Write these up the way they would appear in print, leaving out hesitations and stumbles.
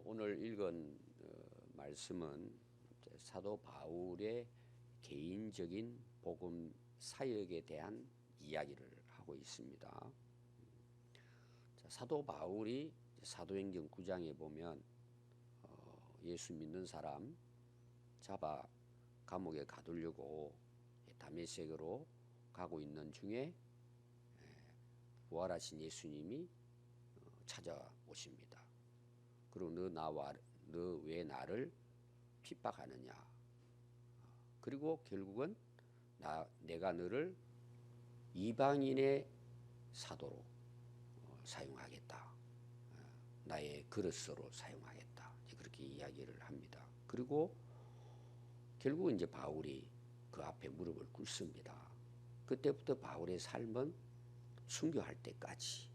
오늘 읽은 말씀은 사도 바울의 개인적인 복음 사역에 대한 이야기를 하고 있습니다. 사도 바울이 사도행전 9장에 보면 예수 믿는 사람 잡아 감옥에 가두려고 다메섹으로 가고 있는 중에 부활하신 예수님이 찾아오십니다. 그리고 너 왜 나를 핍박하느냐. 그리고 결국은 내가 너를 이방인의 사도로 사용하겠다. 나의 그릇으로 사용하겠다. 그렇게 이야기를 합니다. 그리고 결국 이제 바울이 그 앞에 무릎을 꿇습니다. 그때부터 바울의 삶은 순교할 때까지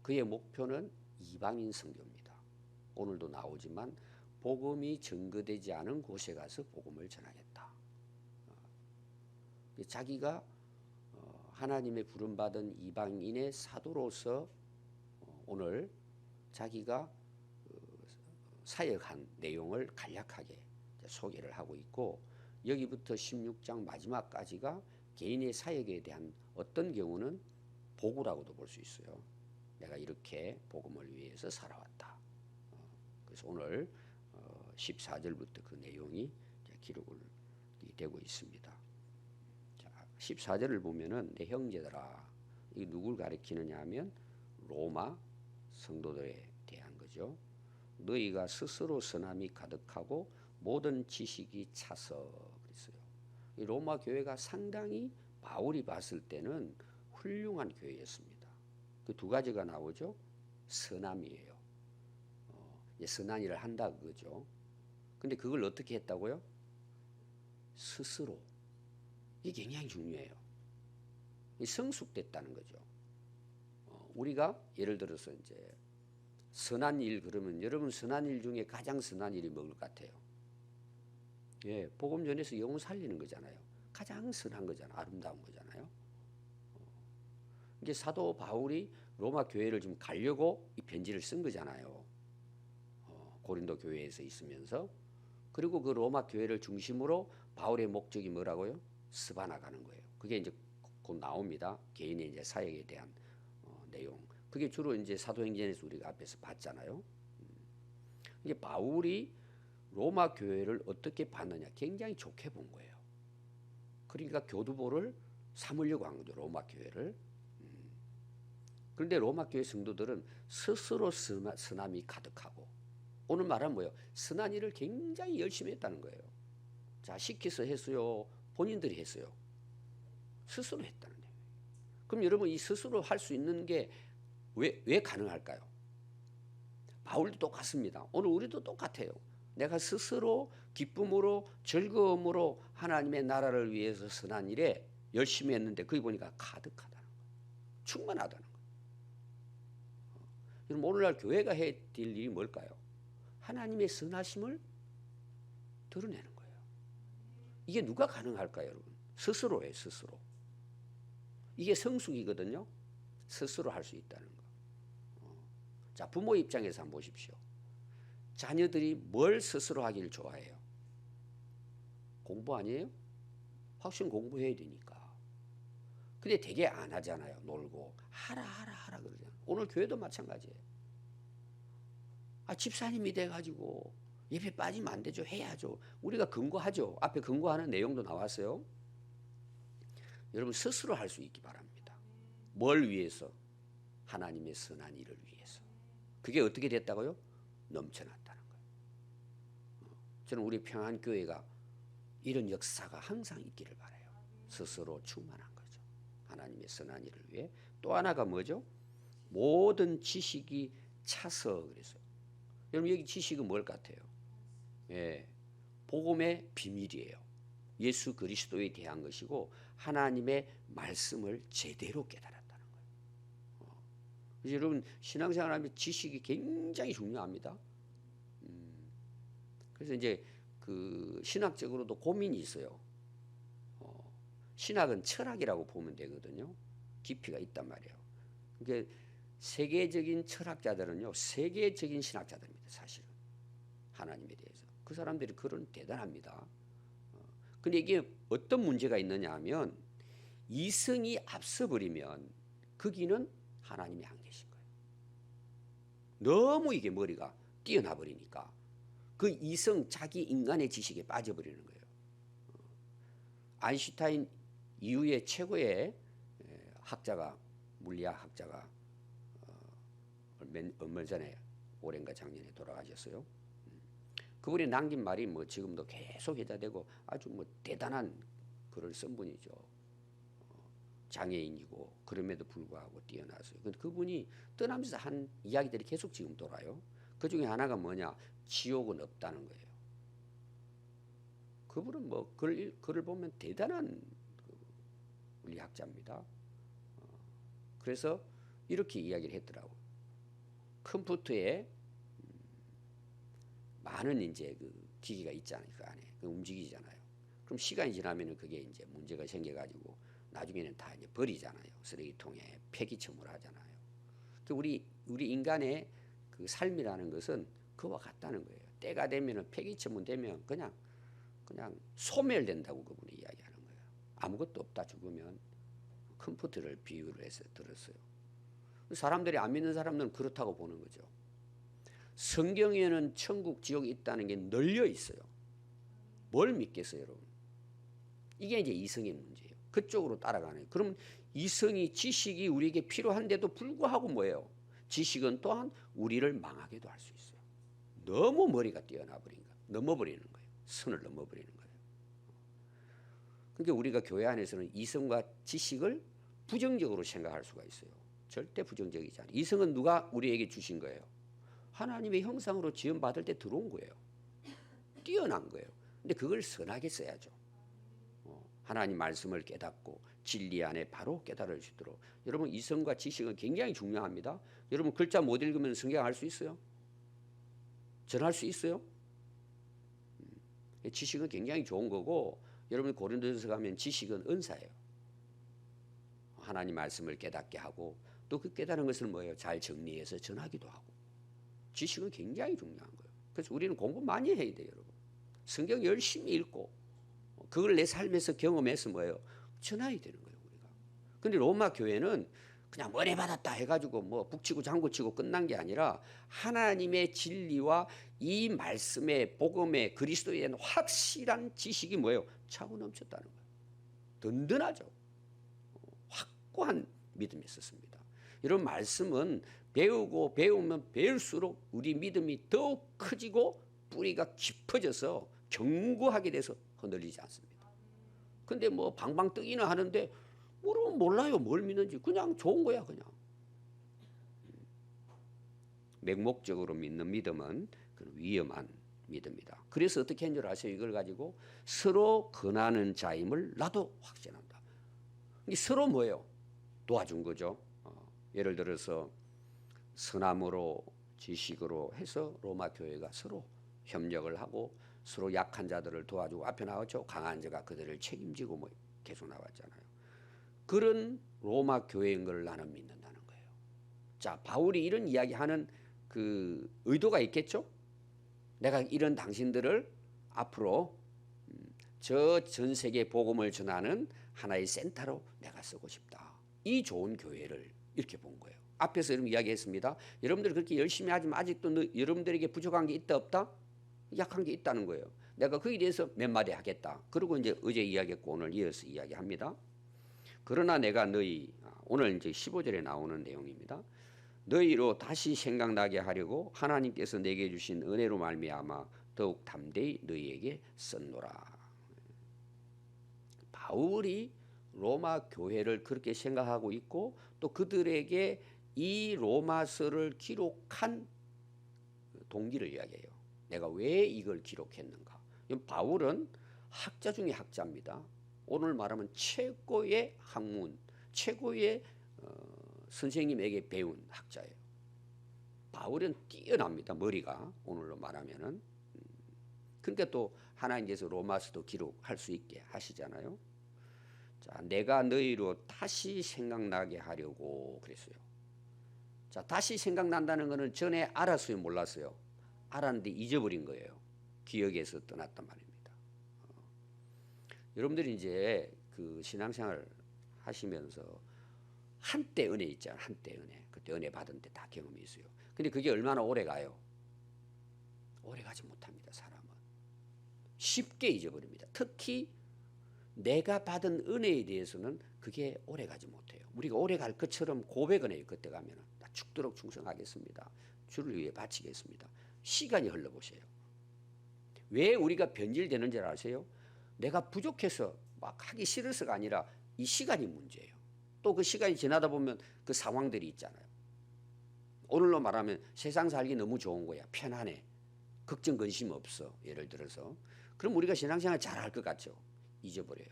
그의 목표는 이방인 선교입니다. 오늘도 나오지만 복음이 증거되지 않은 곳에 가서 복음을 전하겠다. 자기가 하나님의 부름받은 이방인의 사도로서 오늘 자기가 사역한 내용을 간략하게 소개를 하고 있고, 여기부터 16장 마지막까지가 개인의 사역에 대한 어떤 경우는 보고라고도 볼 수 있어요. 내가 이렇게 복음을 위해서 살아왔다. 그래서 오늘 14절부터 그 내용이 기록이 되고 있습니다. 자, 14절을 보면은 내 형제들아, 이 누굴 가리키느냐 하면 로마 성도들에 대한 거죠. 너희가 스스로 선함이 가득하고 모든 지식이 차서 그랬어요. 이 로마 교회가 상당히 바울이 봤을 때는 훌륭한 교회였습니다. 그 두 가지가 나오죠. 선함이에요. 선한 일을 한다 그거죠. 근데 그걸 어떻게 했다고요? 스스로. 이게 굉장히 중요해요. 성숙됐다는 거죠. 우리가 예를 들어서 이제 선한 일 그러면 여러분 선한 일 중에 가장 선한 일이 뭘 같아요? 예, 복음 전해서 영혼 살리는 거잖아요. 가장 선한 거잖아요. 아름다운 거잖아요. 이게 사도 바울이 로마 교회를 좀 가려고 이 편지를 쓴 거잖아요. 고린도 교회에서 있으면서. 그리고 그 로마 교회를 중심으로 바울의 목적이 뭐라고요? 스바나 가는 거예요. 그게 이제 곧 나옵니다. 개인의 이제 사역에 대한 내용. 그게 주로 이제 사도행전에서 우리가 앞에서 봤잖아요. 이게 바울이 로마 교회를 어떻게 봤느냐? 굉장히 좋게 본 거예요. 그러니까 교두보를 삼으려고 한 거죠. 로마 교회를. 그런데 로마 교회 성도들은 스스로 선함이 가득하고, 오늘 말하면 뭐예요? 선한 일을 굉장히 열심히 했다는 거예요. 자, 시켜서 했어요? 본인들이 했어요? 스스로 했다는 거예요. 그럼 여러분 이 스스로 할 수 있는 게 왜 가능할까요? 바울도 똑같습니다. 오늘 우리도 똑같아요. 내가 스스로 기쁨으로 즐거움으로 하나님의 나라를 위해서 선한 일에 열심히 했는데 거기 보니까 가득하다는 거예요. 충만하다는 거예요. 여러분 오늘날 교회가 해야 될 일이 뭘까요? 하나님의 선하심을 드러내는 거예요. 이게 누가 가능할까요, 여러분? 스스로예요, 스스로. 이게 성숙이거든요. 스스로 할 수 있다는 거. 자, 부모 입장에서 한번 보십시오. 자녀들이 뭘 스스로 하기를 좋아해요? 공부 아니에요? 확실히 공부해야 되니까. 근데 되게 안 하잖아요. 놀고 하라 그러잖아요. 오늘 교회도 마찬가지예요. 집사님이 돼가지고 예배 빠지면 안 되죠. 해야죠. 우리가 근거하죠. 앞에 근거하는 내용도 나왔어요. 여러분 스스로 할 수 있기 바랍니다. 뭘 위해서? 하나님의 선한 일을 위해서. 그게 어떻게 됐다고요? 넘쳐났다는 거예요. 저는 우리 평안교회가 이런 역사가 항상 있기를 바라요. 스스로 충만한 거죠. 하나님의 선한 일을 위해. 또 하나가 뭐죠? 모든 지식이 차서 그랬어요. 여러분 여기 지식은 뭘 같아요? 예, 복음의 비밀이에요. 예수 그리스도에 대한 것이고 하나님의 말씀을 제대로 깨달았다는 거예요. 그래서 여러분 신앙생활하면 지식이 굉장히 중요합니다. 그래서 이제 그 신학적으로도 고민이 있어요. 신학은 철학이라고 보면 되거든요. 깊이가 있단 말이에요. 그러니까 세계적인 철학자들은요, 세계적인 신학자들입니다. 사실은 하나님에 대해서 그 사람들이 그런 대단합니다. 근데 이게 어떤 문제가 있느냐 하면 이성이 앞서 버리면 거기는 하나님이 안 계신 거예요. 너무 이게 머리가 뛰어나 버리니까 그 이성 자기 인간의 지식에 빠져버리는 거예요. 아인슈타인 이후에 최고의 학자가 물리학 학자가 얼마 전에 올해인가 작년에 돌아가셨어요. 그분이 남긴 말이 뭐 지금도 계속 회자되고 아주 뭐 대단한 글을 쓴 분이죠. 장애인이고 그럼에도 불구하고 뛰어나서요. 근데 그분이 떠나면서 한 이야기들이 계속 지금 돌아요. 그 중에 하나가 뭐냐? 지옥은 없다는 거예요. 그분은 뭐 글을 보면 대단한 물리학자입니다. 그래서 이렇게 이야기를 했더라고요. 컴퓨터에 많은 이제 그 기기가 있잖아요. 그 안에 그 움직이잖아요. 그럼 시간이 지나면은 그게 이제 문제가 생겨가지고 나중에는 다 이제 버리잖아요. 쓰레기통에 폐기처물 하잖아요. 우리 인간의 그 삶이라는 것은 그와 같다는 거예요. 때가 되면은 폐기처분 되면 그냥 소멸된다고 그분이 이야기하는 거예요. 아무것도 없다 죽으면 컴퓨터를 비유를 해서 들었어요. 사람들이 안 믿는 사람들은 그렇다고 보는 거죠. 성경에는 천국, 지옥이 있다는 게 널려 있어요. 뭘 믿겠어요, 여러분? 이게 이제 이성의 문제예요. 그쪽으로 따라가는 거예요. 그럼 이성이 지식이 우리에게 필요한데도 불구하고 뭐예요? 지식은 또한 우리를 망하게도 할 수 있어요. 너무 머리가 뛰어나 버린 거예요. 넘어버리는 거예요. 선을 넘어버리는 거예요. 그러니까 우리가 교회 안에서는 이성과 지식을 부정적으로 생각할 수가 있어요. 절대 부정적이지 않아요. 이성은 누가 우리에게 주신 거예요? 하나님의 형상으로 지음받을 때 들어온 거예요. 뛰어난 거예요. 근데 그걸 선하게 써야죠. 하나님 말씀을 깨닫고 진리 안에 바로 깨달을 수 있도록. 여러분 이성과 지식은 굉장히 중요합니다. 여러분 글자 못 읽으면 성경 할 수 있어요? 전할 수 있어요? 지식은 굉장히 좋은 거고 여러분 고린도전서 가면 지식은 은사예요. 하나님 말씀을 깨닫게 하고 또 그 깨달은 것을 뭐예요? 잘 정리해서 전하기도 하고. 지식은 굉장히 중요한 거예요. 그래서 우리는 공부 많이 해야 돼요, 여러분. 성경 열심히 읽고 그걸 내 삶에서 경험해서 뭐예요? 전해야 되는 거예요, 우리가. 근데 로마 교회는 그냥 은혜 받았다 해가지고 뭐 북치고 장구치고 끝난 게 아니라 하나님의 진리와 이 말씀의 복음의 그리스도에 대한 확실한 지식이 뭐예요? 차고 넘쳤다는 거예요. 든든하죠. 확고한 믿음이 있었습니다. 이런 말씀은 배우고 배우면 배울수록 우리 믿음이 더욱 커지고 뿌리가 깊어져서 견고하게 돼서 흔들리지 않습니다. 근데 뭐 방방 뜨기는 하는데 모르면 몰라요. 뭘 믿는지. 그냥 좋은 거야 그냥. 맹목적으로 믿는 믿음은 위험한 믿음이다. 그래서 어떻게 한 줄 아세요? 이걸 가지고 서로 권하는 자임을 나도 확신한다. 서로 뭐예요? 도와준 거죠. 예를 들어서 선함으로 지식으로 해서 로마 교회가 서로 협력을 하고 서로 약한 자들을 도와주고 앞에 나왔죠. 강한 자가 그들을 책임지고 뭐 계속 나왔잖아요. 그런 로마 교회인 걸 나는 믿는다는 거예요. 자, 바울이 이런 이야기하는 그 의도가 있겠죠. 내가 이런 당신들을 앞으로 저 전 세계 복음을 전하는 하나의 센터로 내가 쓰고 싶다. 이 좋은 교회를 이렇게 본 거예요. 앞에서 이런 이야기했습니다. 여러분들이 그렇게 열심히 하지만 아직도 여러분들에게 부족한 게 있다 없다? 약한 게 있다는 거예요. 내가 거기에 대해서 몇 마디 하겠다. 그리고 이제 어제 이야기했고 오늘 이어서 이야기합니다. 그러나 내가 오늘 이제 15절에 나오는 내용입니다. 너희로 다시 생각나게 하려고 하나님께서 내게 주신 은혜로 말미암아 더욱 담대히 너희에게 썼노라. 바울이 로마 교회를 그렇게 생각하고 있고 또 그들에게 이 로마서를 기록한 동기를 이야기해요. 내가 왜 이걸 기록했는가? 바울은 학자 중에 학자입니다. 오늘 말하면 최고의 학문, 최고의 선생님에게 배운 학자예요. 바울은 뛰어납니다. 머리가 오늘로 말하면은. 그러니까 또 하나님께서 로마서도 기록할 수 있게 하시잖아요. 자, 내가 너희로 다시 생각나게 하려고 그랬어요. 자, 다시 생각난다는 것은 전에 알았어요, 몰랐어요? 알았는데 잊어버린 거예요. 기억에서 떠났단 말입니다. 여러분들이 이제 그 신앙생활 하시면서 한때 은혜 있잖아요. 한때 은혜. 그때 은혜 받은 데 다 경험이 있어요. 근데 그게 얼마나 오래 가요? 오래 가지 못합니다, 사람은. 쉽게 잊어버립니다. 특히 내가 받은 은혜에 대해서는 그게 오래 가지 못해요. 우리가 오래 갈 것처럼 고백은 해요. 그때 가면은 나 죽도록 충성하겠습니다. 주를 위해 바치겠습니다. 시간이 흘러보세요. 왜 우리가 변질되는 줄 아세요? 내가 부족해서 막 하기 싫어서가 아니라 이 시간이 문제예요. 또 그 시간이 지나다 보면 그 상황들이 있잖아요. 오늘로 말하면 세상 살기 너무 좋은 거야. 편안해. 걱정 근심 없어. 예를 들어서. 그럼 우리가 신앙생활 잘할 것 같죠? 잊어버려요.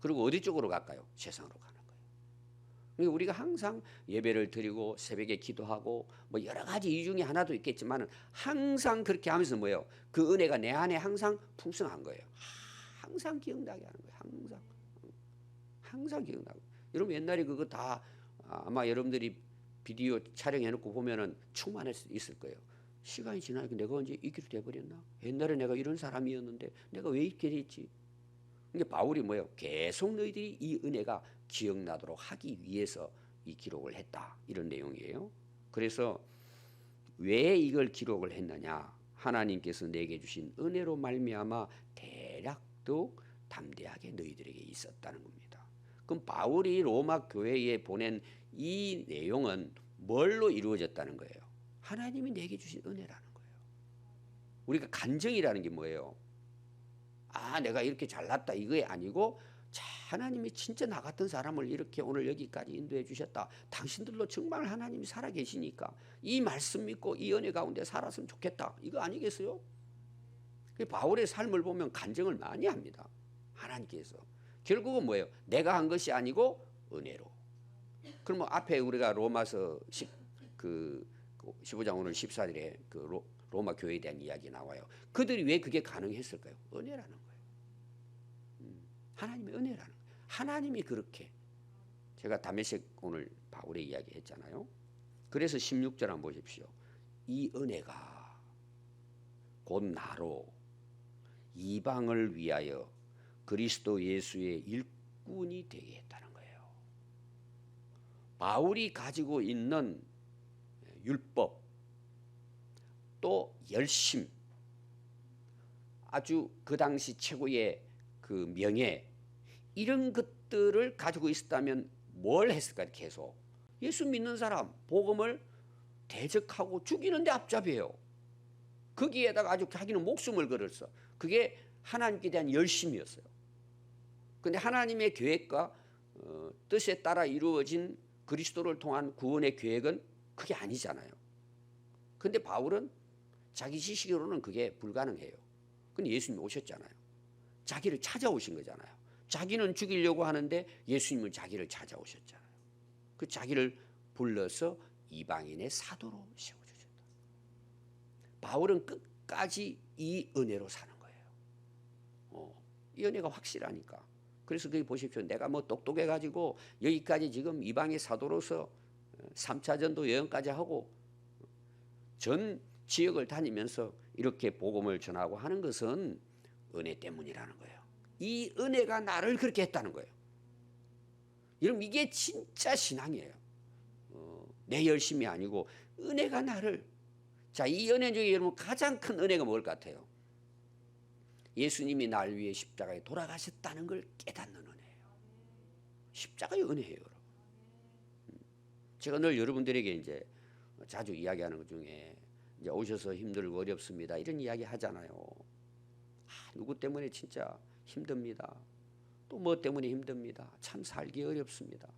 그리고 어디 쪽으로 갈까요? 세상으로 가는 거예요. 그러니까 우리가 항상 예배를 드리고 새벽에 기도하고 뭐 여러 가지 이 중에 하나도 있겠지만 항상 그렇게 하면서 뭐예요? 그 은혜가 내 안에 항상 풍성한 거예요. 항상 기억나게 하는 거예요. 항상 기억나고. 여러분 옛날에 그거 다 아마 여러분들이 비디오 촬영해놓고 보면은 충만할 수 있을 거예요. 시간이 지나니까 내가 언제 이렇게 돼버렸나? 옛날에 내가 이런 사람이었는데 내가 왜 이렇게 됐지? 이게 바울이 뭐예요? 계속 너희들이 이 은혜가 기억나도록 하기 위해서 이 기록을 했다. 이런 내용이에요. 그래서 왜 이걸 기록을 했느냐? 하나님께서 내게 주신 은혜로 말미암아 대략도 담대하게 너희들에게 있었다는 겁니다. 그럼 바울이 로마 교회에 보낸 이 내용은 뭘로 이루어졌다는 거예요? 하나님이 내게 주신 은혜라는 거예요. 우리가 간증이라는 게 뭐예요? 아, 내가 이렇게 잘났다 이게 아니고 자, 하나님이 진짜 나 같은 사람을 이렇게 오늘 여기까지 인도해 주셨다. 당신들도 정말 하나님이 살아계시니까 이 말씀 믿고 이 은혜 가운데 살았으면 좋겠다. 이거 아니겠어요? 바울의 삶을 보면 간증을 많이 합니다. 하나님께서. 결국은 뭐예요? 내가 한 것이 아니고 은혜로. 그러면 앞에 우리가 로마서 15장 오늘 14절에 그 로마 교회에 대한 이야기 나와요. 그들이 왜 그게 가능했을까요? 은혜라는 거예요. 하나님의 은혜라는 거예요. 하나님이 그렇게. 제가 다메섹 오늘 바울의 이야기 했잖아요. 그래서 16절 한번 보십시오. 이 은혜가 곧 나로 이방을 위하여 그리스도 예수의 일꾼이 되게 했다는 거예요. 바울이 가지고 있는 율법, 또 열심, 아주 그 당시 최고의 그 명예, 이런 것들을 가지고 있었다면 뭘 했을까요? 계속 예수 믿는 사람 복음을 대적하고 죽이는데 앞잡이에요. 거기에다가 아주 자기는 목숨을 걸었어. 그게 하나님께 대한 열심이었어요. 그런데 하나님의 계획과 뜻에 따라 이루어진 그리스도를 통한 구원의 계획은 그게 아니잖아요. 그런데 바울은 자기 지식으로는 그게 불가능해요. 근데 예수님이 오셨잖아요. 자기를 찾아오신 거잖아요. 자기는 죽이려고 하는데 예수님은 자기를 찾아오셨잖아요. 그 자기를 불러서 이방인의 사도로 세워주셨다. 바울은 끝까지 이 은혜로 사는 거예요. 이 은혜가 확실하니까. 그래서 거기 보십시오. 내가 뭐 똑똑해가지고 여기까지 지금 이방의 사도로서 3차 전도 여행까지 하고 전 지역을 다니면서 이렇게 복음을 전하고 하는 것은 은혜 때문이라는 거예요. 이 은혜가 나를 그렇게 했다는 거예요. 여러분 이게 진짜 신앙이에요. 내 열심이 아니고 은혜가 나를. 자, 이 은혜 중에 여러분 가장 큰 은혜가 뭘 같아요? 예수님이 날 위해 십자가에 돌아가셨다는 걸 깨닫는 은혜예요. 십자가의 은혜예요, 여러분. 제가 늘 여러분들에게 이제 자주 이야기하는 것 중에 이제 오셔서 힘들고 어렵습니다. 이런 이야기 하잖아요. 누구 때문에 진짜 힘듭니다. 또 뭐 때문에 힘듭니다. 참 살기 어렵습니다.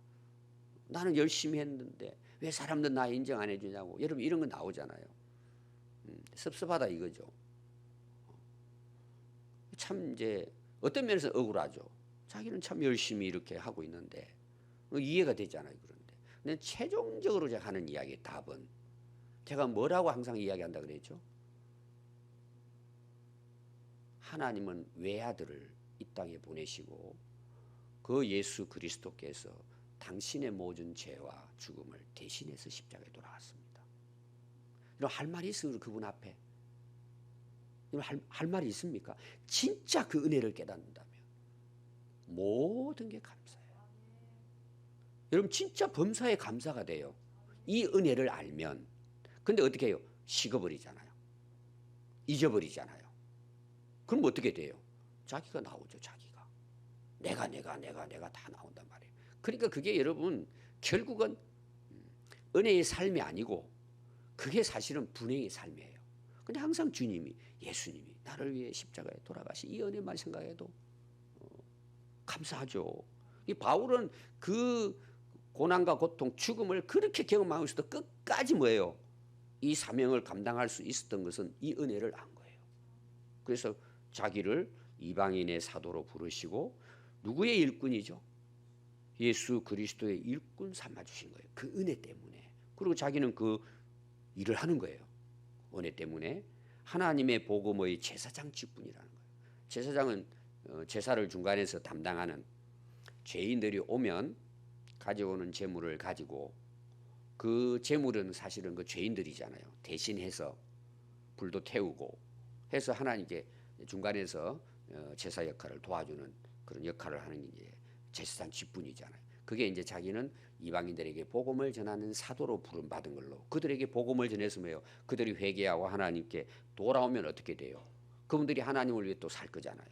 나는 열심히 했는데 왜 사람들 나 인정 안 해주냐고. 여러분 이런 거 나오잖아요. 섭섭하다 이거죠. 참 이제 어떤 면에서 억울하죠. 자기는 참 열심히 이렇게 하고 있는데 이해가 되잖아요. 그런데 근데 최종적으로 제가 하는 이야기의 답은 제가 뭐라고 항상 이야기한다 그랬죠? 하나님은 외아들을 이 땅에 보내시고 그 예수 그리스도께서 당신의 모든 죄와 죽음을 대신해서 십자가에 돌아갔습니다. 이런 할 말이 있어요, 그분 앞에. 할 말이 있습니까? 진짜 그 은혜를 깨닫는다면 모든 게 감사해요. 여러분 진짜 범사에 감사가 돼요. 이 은혜를 알면. 근데 어떻게 해요? 식어버리잖아요. 잊어버리잖아요. 그럼 어떻게 돼요? 자기가 나오죠. 자기가. 내가 다 나온단 말이에요. 그러니까 그게 여러분 결국은 은혜의 삶이 아니고 그게 사실은 분행의 삶이에요. 근데 항상 주님이, 예수님이 나를 위해 십자가에 돌아가신 이 은혜만 생각해도 감사하죠. 이 바울은 그 고난과 고통, 죽음을 그렇게 경험하면서도 끝까지 뭐예요? 이 사명을 감당할 수 있었던 것은 이 은혜를 안 거예요. 그래서 자기를 이방인의 사도로 부르시고 누구의 일꾼이죠? 예수 그리스도의 일꾼 삼아주신 거예요. 그 은혜 때문에. 그리고 자기는 그 일을 하는 거예요. 은혜 때문에. 하나님의 복음의 제사장 직분이라는 거예요. 제사장은 제사를 중간에서 담당하는, 죄인들이 오면 가져오는 제물을 가지고, 그 제물은 사실은 그 죄인들이잖아요. 대신해서 불도 태우고 해서 하나님께 중간에서 제사 역할을 도와주는 그런 역할을 하는 게 이제 제사장 직분이잖아요. 그게 이제 자기는 이방인들에게 복음을 전하는 사도로 부름 받은 걸로, 그들에게 복음을 전해서 뭐예요? 그들이 회개하고 하나님께 돌아오면 어떻게 돼요? 그분들이 하나님을 위해 또 살 거잖아요.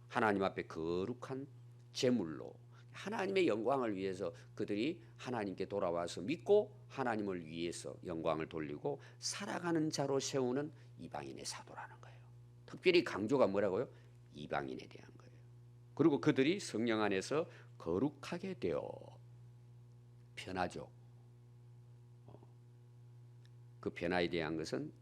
하나님 앞에 거룩한 제물로 하나님의 영광을 위해서 그들이 하나님께 돌아와서 믿고 하나님을 위해서 영광을 돌리고 살아가는 자로 세우는 이방인의 사도라는 거예요. 특별히 강조가 뭐라고요? 이방인에 대한 거예요. 그리고 그들이 성령 안에서 거룩하게 되어 변하죠. 그 변화에 대한 것은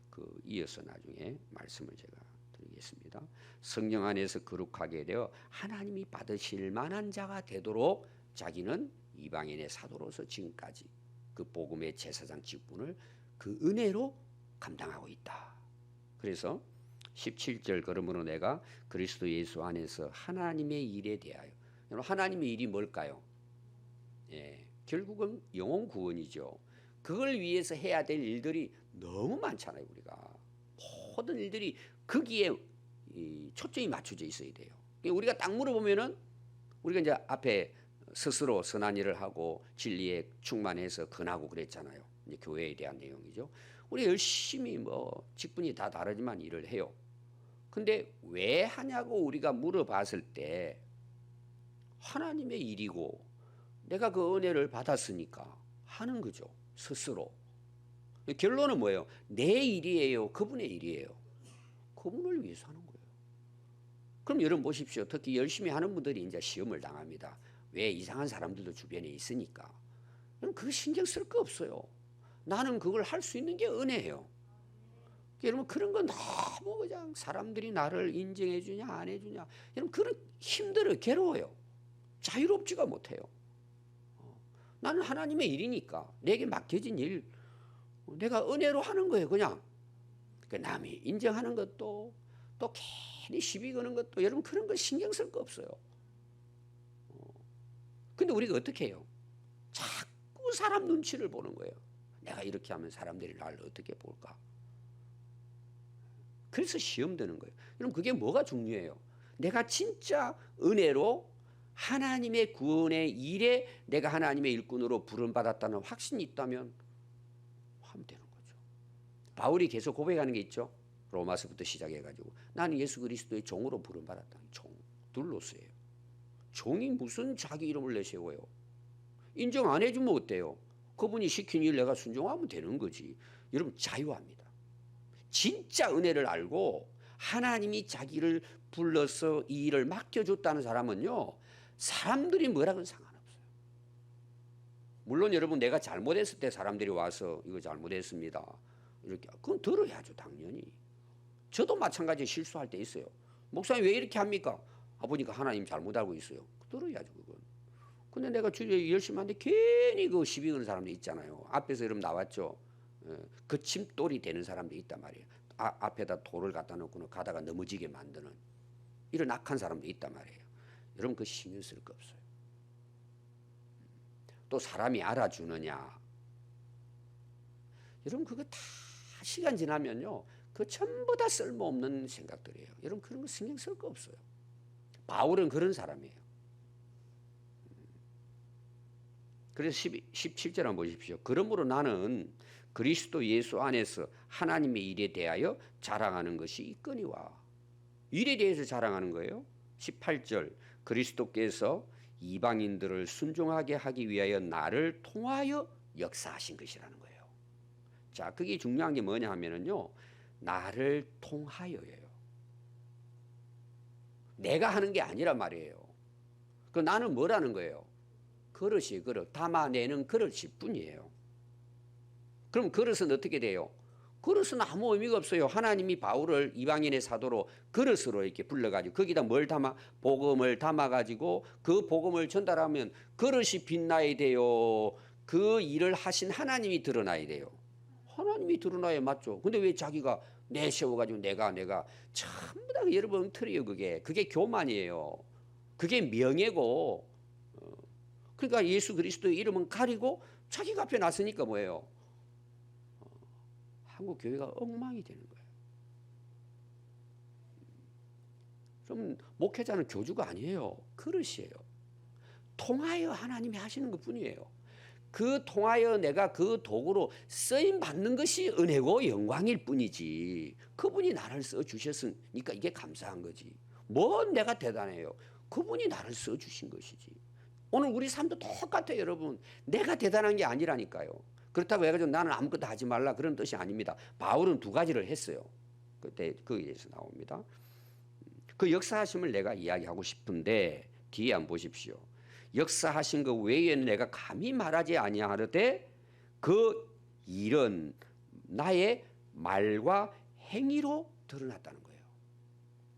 그 이어서 나중에 말씀을 제가 드리겠습니다. 성령 안에서 거룩하게 되어 하나님이 받으실 만한 자가 되도록 자기는 이방인의 사도로서 지금까지 그 복음의 제사장 직분을 그 은혜로 감당하고 있다. 그래서 17절, 그러므로 내가 그리스도 예수 안에서 하나님의 일에 대하여. 하나님의 일이 뭘까요? 예, 결국은 영혼 구원이죠. 그걸 위해서 해야 될 일들이 너무 많잖아요. 우리가 모든 일들이 거기에 초점이 맞춰져 있어야 돼요. 우리가 딱 물어보면은 우리가 이제 앞에 스스로 선한 일을 하고 진리에 충만해서 근하고 그랬잖아요. 이제 교회에 대한 내용이죠. 우리 열심히 뭐 직분이 다 다르지만 일을 해요. 근데 왜 하냐고 우리가 물어봤을 때 하나님의 일이고 내가 그 은혜를 받았으니까 하는 거죠. 스스로. 결론은 뭐예요? 내 일이에요? 그분의 일이에요? 그분을 위해서 하는 거예요. 그럼 여러분 보십시오. 특히 열심히 하는 분들이 이제 시험을 당합니다. 왜? 이상한 사람들도 주변에 있으니까. 그거 신경 쓸 거 없어요. 나는 그걸 할 수 있는 게 은혜예요. 여러분 그런 건 너무 그냥 사람들이 나를 인정해 주냐 안 해주냐, 여러분 그런 힘들어요. 괴로워요. 자유롭지가 못해요. 나는 하나님의 일이니까 내게 맡겨진 일 내가 은혜로 하는 거예요. 그냥 그 남이 인정하는 것도 또 괜히 시비 거는 것도 여러분 그런 거 신경 쓸 거 없어요. 근데 우리가 어떻게 해요? 자꾸 사람 눈치를 보는 거예요. 내가 이렇게 하면 사람들이 나를 어떻게 볼까? 그래서 시험 드는 거예요. 여러분 그게 뭐가 중요해요? 내가 진짜 은혜로 하나님의 구원의 일에 내가 하나님의 일꾼으로 부름받았다는 확신이 있다면 하면 되는 거죠. 바울이 계속 고백하는 게 있죠. 로마서부터 시작해가지고 나는 예수 그리스도의 종으로 부름받았다는 종, 둘로서예요. 종이 무슨 자기 이름을 내세워요? 인정 안 해주면 어때요? 그분이 시킨 일 내가 순종하면 되는 거지. 여러분 자유합니다. 진짜 은혜를 알고 하나님이 자기를 불러서 이 일을 맡겨줬다는 사람은요, 사람들이 뭐라고는 상관없어요. 물론 여러분 내가 잘못했을 때 사람들이 와서 이거 잘못했습니다 이렇게, 그건 들어야죠. 당연히 저도 마찬가지 실수할 때 있어요. 목사님 왜 이렇게 합니까? 보니까 하나님 잘못 알고 있어요. 들어야죠 그건. 근데 내가 주일 열심히 하는데 괜히 그 시비 거는 사람들 있잖아요. 앞에서 여러분 나왔죠. 거침돌이 되는 사람들이 있단 말이에요. 앞에다 돌을 갖다 놓고는 가다가 넘어지게 만드는 이런 악한 사람들이 있단 말이에요. 여러분 그 신경 쓸 거 없어요. 또 사람이 알아주느냐. 여러분 그거 다 시간 지나면요, 그 전부 다 쓸모없는 생각들이에요. 여러분 그런 거 신경 쓸 거 없어요. 바울은 그런 사람이에요. 그래서 17절 한번 보십시오. 그러므로 나는 그리스도 예수 안에서 하나님의 일에 대하여 자랑하는 것이 있거니와. 일에 대해서 자랑하는 거예요. 18절 그리스도께서 이방인들을 순종하게 하기 위하여 나를 통하여 역사하신 것이라는 거예요. 자, 그게 중요한 게 뭐냐 하면은요, 나를 통하여예요. 내가 하는 게 아니란 말이에요. 그 나는 뭐라는 거예요? 그릇이 그릇, 담아내는 그릇일 뿐이에요. 그럼 그릇은 어떻게 돼요? 그릇은 아무 의미가 없어요. 하나님이 바울을 이방인의 사도로 그릇으로 이렇게 불러가지고 거기다 뭘 담아? 복음을 담아가지고 그 복음을 전달하면 그릇이 빛나야 돼요. 그 일을 하신 하나님이 드러나야 돼요. 하나님이 드러나야 맞죠. 근데 왜 자기가 내세워가지고 내가 전부 다 여러분 엉터리예요. 그게 교만이에요. 그게 명예고. 그러니까 예수 그리스도의 이름은 가리고 자기가 앞에 나서니까 뭐예요? 한국 교회가 엉망이 되는 거예요. 좀 목회자는 교주가 아니에요. 그릇이에요. 통하여 하나님이 하시는 것 뿐이에요. 그 통하여 내가 그 도구로 쓰임 받는 것이 은혜고 영광일 뿐이지. 그분이 나를 써 주셨으니까 이게 감사한 거지. 뭔 내가 대단해요. 그분이 나를 써 주신 것이지. 오늘 우리 삶도 똑같아요, 여러분. 내가 대단한 게 아니라니까요. 그렇다고 해가지고 나는 아무것도 하지 말라 그런 뜻이 아닙니다. 바울은 두 가지를 했어요. 그때 거기에서 나옵니다. 그 역사하심을 내가 이야기하고 싶은데 뒤에 한번 보십시오. 역사하신 것 외에는 내가 감히 말하지 아니하려되 그 일은 나의 말과 행위로 드러났다는 거예요.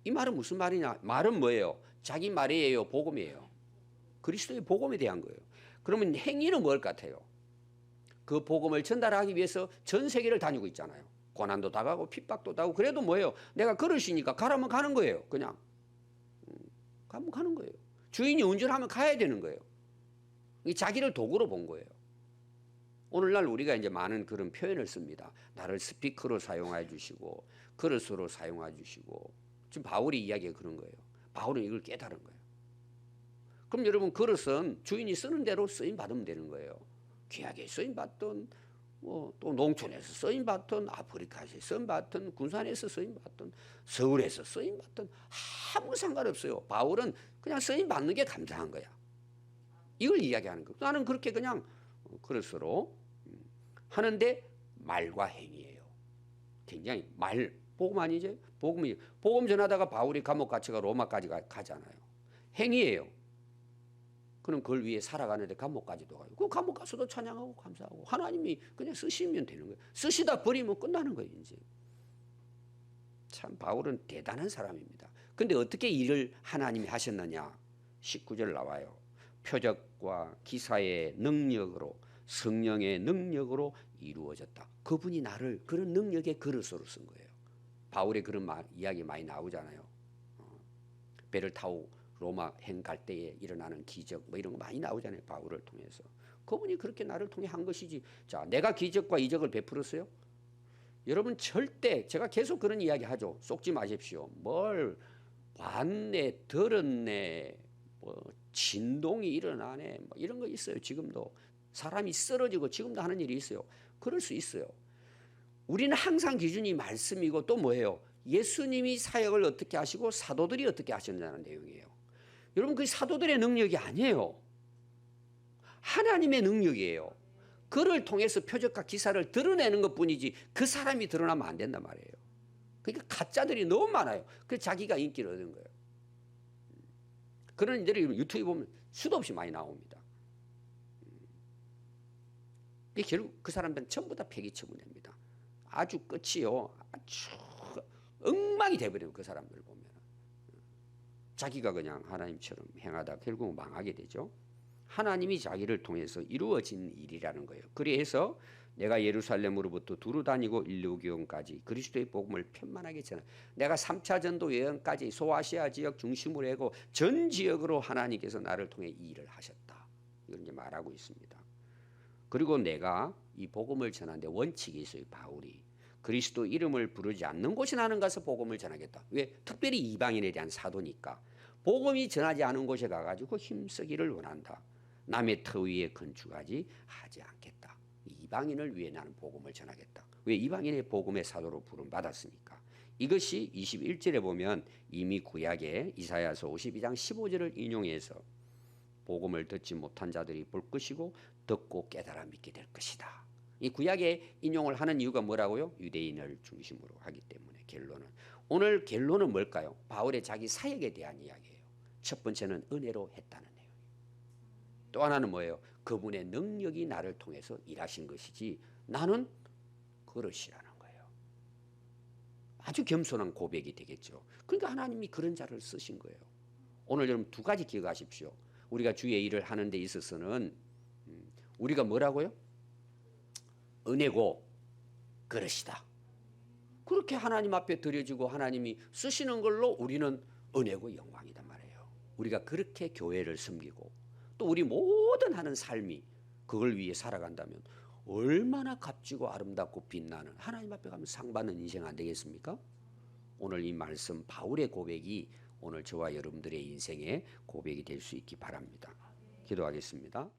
이 말은 무슨 말이냐? 말은 뭐예요? 자기 말이에요, 복음이에요. 그리스도의 복음에 대한 거예요. 그러면 행위는 뭘 같아요? 그 복음을 전달하기 위해서 전 세계를 다니고 있잖아요. 고난도 당하고 핍박도 당하고. 그래도 뭐예요? 내가 그릇이니까 가라면 가는 거예요. 그냥 가면 가는 거예요. 주인이 운전하면 가야 되는 거예요. 자기를 도구로 본 거예요. 오늘날 우리가 이제 많은 그런 표현을 씁니다. 나를 스피커로 사용해 주시고 그릇으로 사용해 주시고. 지금 바울이 이야기가 그런 거예요. 바울은 이걸 깨달은 거예요. 그럼 여러분 그릇은 주인이 쓰는 대로 쓰임 받으면 되는 거예요. 귀하게 쓰임 받던 또 농촌에서 쓰임 받던 아프리카에서 쓰임 받던 군산에서 쓰임 받던 서울에서 쓰임 받던 아무 상관없어요. 바울은 그냥 쓰임 받는 게 감사한 거야. 이걸 이야기하는 거예요. 나는 그렇게 그냥 그릇으로 하는데 말과 행위예요. 굉장히 복음 아니죠? 복음 전하다가 바울이 감옥 갇혀가 로마까지 가잖아요. 행위예요. 그럼 그걸 위해 살아가는데 감옥까지도 가요. 그 감옥 가서도 찬양하고 감사하고 하나님이 그냥 쓰시면 되는 거예요. 쓰시다 버리면 끝나는 거예요. 이제. 참 바울은 대단한 사람입니다. 근데 어떻게 일을 하나님이 하셨느냐? 19절 나와요. 표적과 기사의 능력으로 성령의 능력으로 이루어졌다. 그분이 나를 그런 능력의 그릇으로 쓴 거예요. 바울의 그런 이야기 많이 나오잖아요. 배를 타고 로마 행 갈 때에 일어나는 기적 뭐 이런 거 많이 나오잖아요. 바울을 통해서. 그분이 그렇게 나를 통해 한 것이지. 자, 내가 기적과 이적을 베풀었어요? 여러분 절대 제가 계속 그런 이야기 하죠. 속지 마십시오. 뭘 봤네, 들었네, 뭐 진동이 일어나네, 뭐 이런 거 있어요. 지금도 사람이 쓰러지고 지금도 하는 일이 있어요. 그럴 수 있어요. 우리는 항상 기준이 말씀이고 또 뭐예요? 예수님이 사역을 어떻게 하시고 사도들이 어떻게 하셨냐는 내용이에요. 여러분 그 사도들의 능력이 아니에요. 하나님의 능력이에요. 그를 통해서 표적과 기사를 드러내는 것뿐이지 그 사람이 드러나면 안 된단 말이에요. 그러니까 가짜들이 너무 많아요. 그래서 자기가 인기를 얻은 거예요. 그런 일들이 유튜브에 보면 수도 없이 많이 나옵니다. 결국 그 사람들은 전부 다 폐기 처분됩니다. 아주 끝이요. 아주 엉망이 돼버려요. 그 사람들을 보면. 자기가 그냥 하나님처럼 행하다 결국 망하게 되죠. 하나님이 자기를 통해서 이루어진 일이라는 거예요. 그래서 내가 예루살렘으로부터 두루 다니고 일루기온까지 그리스도의 복음을 편만하게 전하. 내가 3차 전도 여행까지 소아시아 지역 중심으로 하고 전 지역으로 하나님께서 나를 통해 이 일을 하셨다. 이걸 이제 말하고 있습니다. 그리고 내가 이 복음을 전하는데 원칙이 있어요. 바울이 그리스도 이름을 부르지 않는 곳에 나는 가서 복음을 전하겠다. 왜? 특별히 이방인에 대한 사도니까. 복음이 전하지 않은 곳에 가가지고 힘쓰기를 원한다. 남의 터 위에 건축하지 하지 않겠다. 이방인을 위해 나는 복음을 전하겠다. 왜? 이방인의 복음의 사도로 부름 받았으니까. 이것이 21절에 보면 이미 구약의 이사야서 52장 15절을 인용해서 복음을 듣지 못한 자들이 볼 것이고 듣고 깨달아 믿게 될 것이다. 이 구약에 인용을 하는 이유가 뭐라고요? 유대인을 중심으로 하기 때문에. 오늘 결론은 뭘까요? 바울의 자기 사역에 대한 이야기예요. 첫 번째는 은혜로 했다는 내용. 또 하나는 뭐예요? 그분의 능력이 나를 통해서 일하신 것이지 나는 그릇이라는 거예요. 아주 겸손한 고백이 되겠죠. 그러니까 하나님이 그런 자를 쓰신 거예요. 오늘 여러분 두 가지 기억하십시오. 우리가 주의 일을 하는 데 있어서는 우리가 뭐라고요? 은혜고 그릇이다. 그렇게 하나님 앞에 드려지고 하나님이 쓰시는 걸로 우리는 은혜고 영광이단 말이에요. 우리가 그렇게 교회를 섬기고 또 우리 모든 하는 삶이 그걸 위해 살아간다면 얼마나 값지고 아름답고 빛나는 하나님 앞에 가면 상 받는 인생 안 되겠습니까? 오늘 이 말씀 바울의 고백이 오늘 저와 여러분들의 인생의 고백이 될 수 있기 바랍니다. 기도하겠습니다.